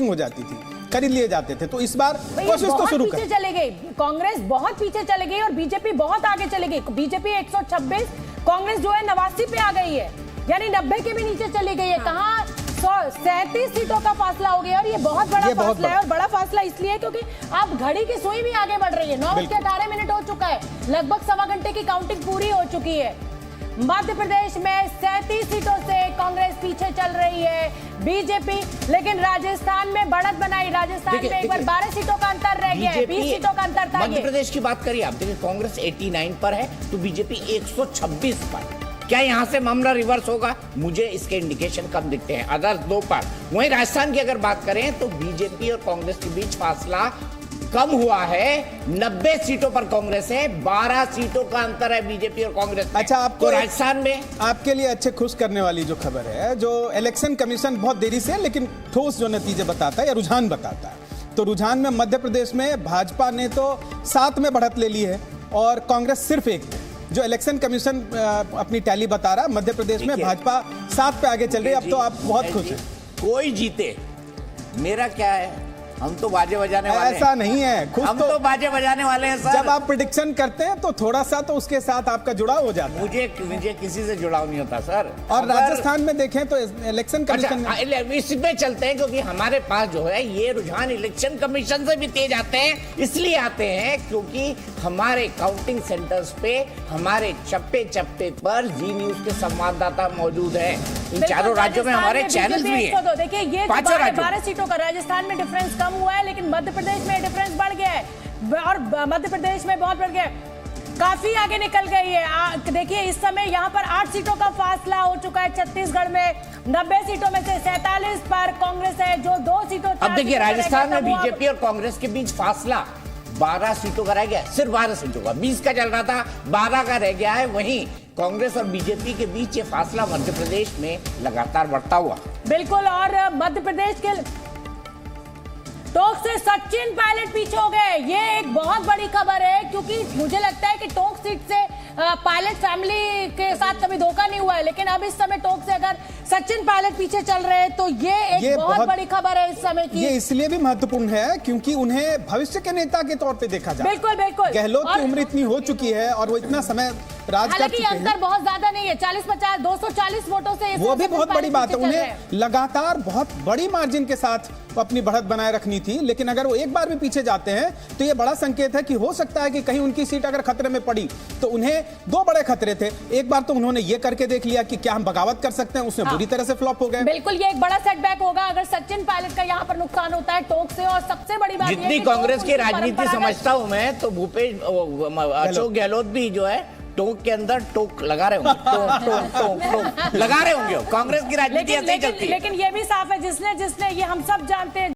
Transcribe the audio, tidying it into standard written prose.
हो जाती थी, खरीद लिए जाते थे। तो इस बार कोशिश तो शुरू कर। चले गई कांग्रेस, बहुत पीछे चले गई और बीजेपी बहुत आगे चले गई। बीजेपी 126, कांग्रेस जो है 89 पे आ गई है, यानी 90 के भी नीचे चली गई है। कहाँ 37 सीटों का फासला हो गया और ये बहुत बड़ा फासला है। और बड़ा फासला इसलिए है क्योंकि अब घड़ी की सुई भी आगे बढ़ रही है। 9:18 हो चुका है, लगभग सवा घंटे की काउंटिंग पूरी हो चुकी है। मध्य प्रदेश में 37 सीटों से कांग्रेस पीछे चल रही है बीजेपी, लेकिन राजस्थान में बढ़त बनाई। राजस्थान में एक बार 12 सीटों का अंतर रह गया है, 20 सीटों का अंतर था। मध्य प्रदेश की बात करिए आप, देखिए कांग्रेस 89 पर है तो बीजेपी 126 पर। क्या यहाँ से मामला रिवर्स होगा? मुझे इसके इंडिकेशन कम दिखते हैं अदर्स दो पर। वहीं राजस्थान की अगर बात करें तो बीजेपी और कांग्रेस के बीच फासला कम हुआ है। 90 सीटों पर कांग्रेस है, 12 सीटों का अंतर है बीजेपी और कांग्रेस में। अच्छा, आपको तो राजस्थान में आपके लिए अच्छे खुश करने वाली जो खबर है, जो इलेक्शन कमीशन बहुत देरी से लेकिन ठोस जो नतीजे बताता है या रुझान बताता है, तो रुझान में मध्य प्रदेश में भाजपा ने तो 7 में बढ़त ले ली है और कांग्रेस सिर्फ 1 में। जो इलेक्शन कमीशन अपनी टैली बता रहा है, मध्य प्रदेश में भाजपा 7 पे आगे चल रही है। अब तो आप बहुत खुश हैं। कोई जीते मेरा क्या है, हम तो बाजे बजाने वाले हैं। ऐसा नहीं है, हम तो बाजे बजाने वाले हैं सर। जब आप प्रेडिक्शन करते हैं तो थोड़ा सा तो उसके साथ आपका जुड़ाव हो जाता है। मुझे किसी से जुड़ाव नहीं होता सर। और राजस्थान में देखें तो इलेक्शन कमीशन इसमें चलते हैं क्योंकि हमारे पास जो है ये रुझान इलेक्शन कमीशन से भी तेज आते हैं। इसलिए आते हैं क्योंकि हमारे काउंटिंग सेंटर्स पे, हमारे चप्पे चप्पे पर जी न्यूज के संवाददाता मौजूद है। इन चारों राज्यों में हमारे चैनल भी हैं। देखिए ये 12 सीटों का राजस्थान में डिफरेंस कम हुआ है, लेकिन मध्य प्रदेश में डिफरेंस बढ़ गया है और मध्य प्रदेश में बहुत बढ़ गया है, काफी आगे निकल गई है। देखिए इस समय यहाँ पर 8 सीटों का फासला हो चुका है। छत्तीसगढ़ में 90 सीटों में से 47 पर कांग्रेस है, जो 2 सीटों। अब देखिए राजस्थान में बीजेपी और कांग्रेस के बीच फासला 12 सीटों का रह गया, सिर्फ 12 सीटों का। 20 का चल रहा था, 12 का रह गया है। वहीं कांग्रेस और बीजेपी के बीच ये फासला मध्य प्रदेश में लगातार बढ़ता हुआ। बिल्कुल, और मध्य प्रदेश के टोंक से सचिन पायलट पीछे हो गए। ये एक बहुत बड़ी खबर है क्योंकि मुझे लगता है कि टोंक सीट से पायलट फैमिली के साथ कभी धोखा नहीं हुआ है, लेकिन अब इस समय टोंक से अगर सचिन पायलट पीछे चल रहे हैं तो ये एक बहुत बड़ी खबर है इस समय की। ये इसलिए भी महत्वपूर्ण है क्योंकि उन्हें भविष्य के नेता के तौर पे देखा जाए। बिल्कुल बिल्कुल। गहलोत की उम्र इतनी हो चुकी है और वो इतना समय राज कर चुके हैं। अंतर बहुत ज्यादा नहीं है, 40-50 240 वोटों से। वो भी बहुत बड़ी बात है। उन्हें लगातार बहुत बड़ी मार्जिन के साथ अपनी बढ़त बनाए रखनी थी, लेकिन अगर वो एक बार भी पीछे जाते हैं तो ये बड़ा संकेत है कि हो सकता है कि कहीं उनकी सीट अगर खतरे में पड़ी तो उन्हें 2 बड़े खतरे थे। एक बार तो उन्होंने ये करके देख लिया कि क्या हम बगावत कर सकते हैं, उसमें बुरी तरह से फ्लॉप हो गए। बिल्कुल, ये एक बड़ा सेटबैक होगा अगर सचिन पायलट का यहाँ पर नुकसान होता है टोंक से। और सबसे बड़ी बात जितनी कांग्रेस की राजनीति समझता हूं मैं, तो भूपेश अशोक गहलोत भी जो है टोंक के अंदर टोक लगा रहे होंगे, टोक लगा रहे होंगे। कांग्रेस की राजनीति ऐसे ही चलती है। लेकिन ये भी साफ है, जिसने ये हम सब जानते हैं